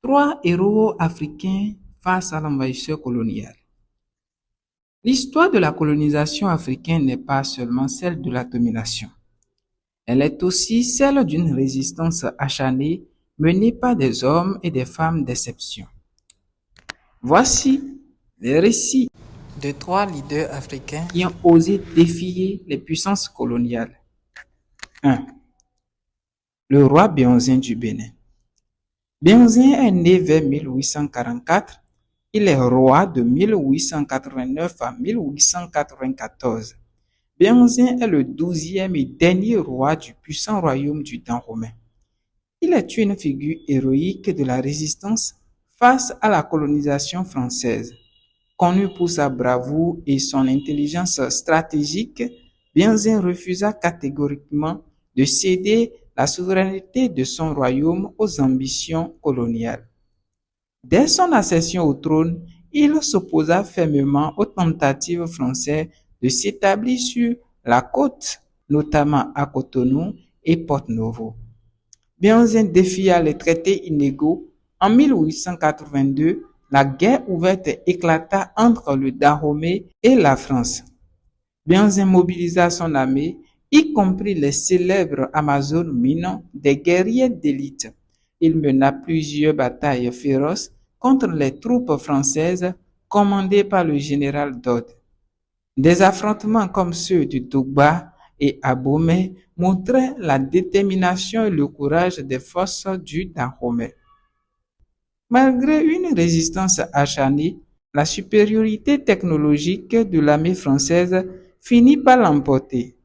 Trois héros africains face à l'envahisseur colonial. L'histoire de la colonisation africaine n'est pas seulement celle de la domination. Elle est aussi celle d'une résistance acharnée menée par des hommes et des femmes d'exception. Voici les récits de trois leaders africains qui ont osé défier les puissances coloniales. 1. Le roi Béhanzin du Bénin. Béhanzin est né vers 1844. Il est roi de 1889 à 1894. Béhanzin est le 12e et dernier roi du puissant royaume du Dahomey. Il est une figure héroïque de la résistance face à la colonisation française. Connu pour sa bravoure et son intelligence stratégique, Béhanzin refusa catégoriquement de céder la souveraineté de son royaume aux ambitions coloniales. Dès son accession au trône, il s'opposa fermement aux tentatives françaises de s'établir sur la côte, notamment à Cotonou et Porto-Novo. Béhanzin défia les traités inégaux. En 1882, la guerre ouverte éclata entre le Dahomey et la France. Béhanzin mobilisa son armée, y compris les célèbres Amazones Minon, des guerriers d'élite. Il mena plusieurs batailles féroces contre les troupes françaises commandées par le général Dodd. Des affrontements comme ceux de Togba et Abomey montraient la détermination et le courage des forces du Dahomey. Malgré une résistance acharnée, la supériorité technologique de l'armée française finit par l'emporter.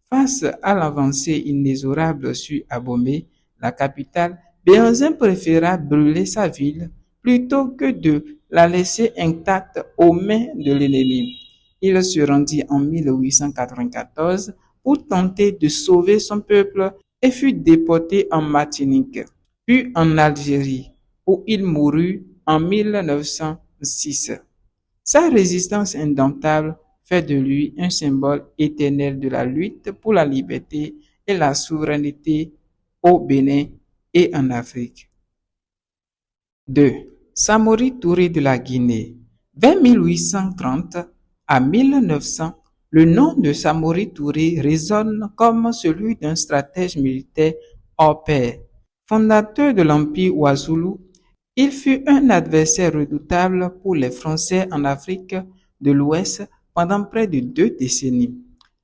Face à l'avancée inexorable sur Abomey, la capitale, Béhanzin préféra brûler sa ville plutôt que de la laisser intacte aux mains de l'ennemi. Il se rendit en 1894 pour tenter de sauver son peuple et fut déporté en Martinique, puis en Algérie, où il mourut en 1906. Sa résistance indomptable fait de lui un symbole éternel de la lutte pour la liberté et la souveraineté au Bénin et en Afrique. 2. Samori Touré de la Guinée. Vers 1830 à 1900, le nom de Samori Touré résonne comme celui d'un stratège militaire hors pair. Fondateur de l'Empire Ouazulu, il fut un adversaire redoutable pour les Français en Afrique de l'Ouest pendant près de 2 décennies.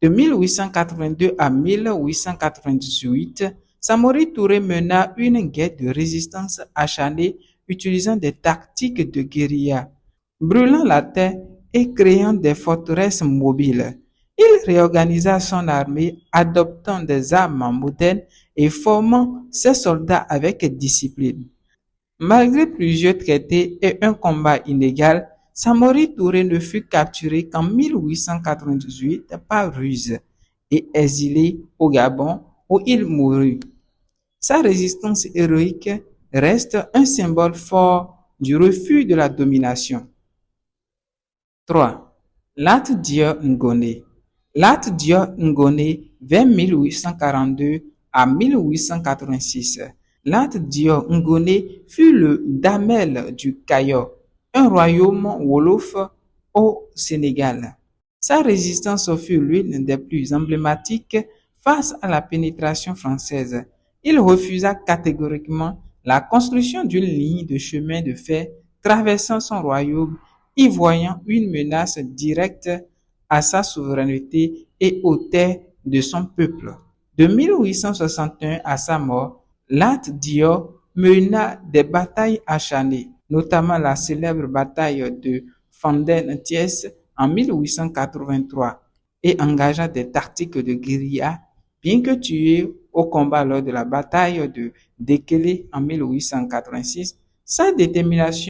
De 1882 à 1898, Samori Touré mena une guerre de résistance acharnée utilisant des tactiques de guérilla, brûlant la terre et créant des forteresses mobiles. Il réorganisa son armée, adoptant des armes modernes et formant ses soldats avec discipline. Malgré plusieurs traités et un combat inégal, Samori Touré ne fut capturé qu'en 1898 par ruse et exilé au Gabon où il mourut. Sa résistance héroïque reste un symbole fort du refus de la domination. 3. Lat Dior Ngoné. Lat Dior Ngoné vers 1842 à 1886. Lat Dior Ngoné fut le Damel du Kayor, un royaume wolof au Sénégal. Sa résistance fut l'une des plus emblématiques face à la pénétration française. Il refusa catégoriquement la construction d'une ligne de chemin de fer traversant son royaume, y voyant une menace directe à sa souveraineté et aux terres de son peuple. De 1861 à sa mort, Lat Dior mena des batailles acharnées, notamment la célèbre bataille de Fandène Thiès en 1883, et engagea des tactiques de guérilla, bien que tué au combat lors de la bataille de Dekele en 1886. Sa détermination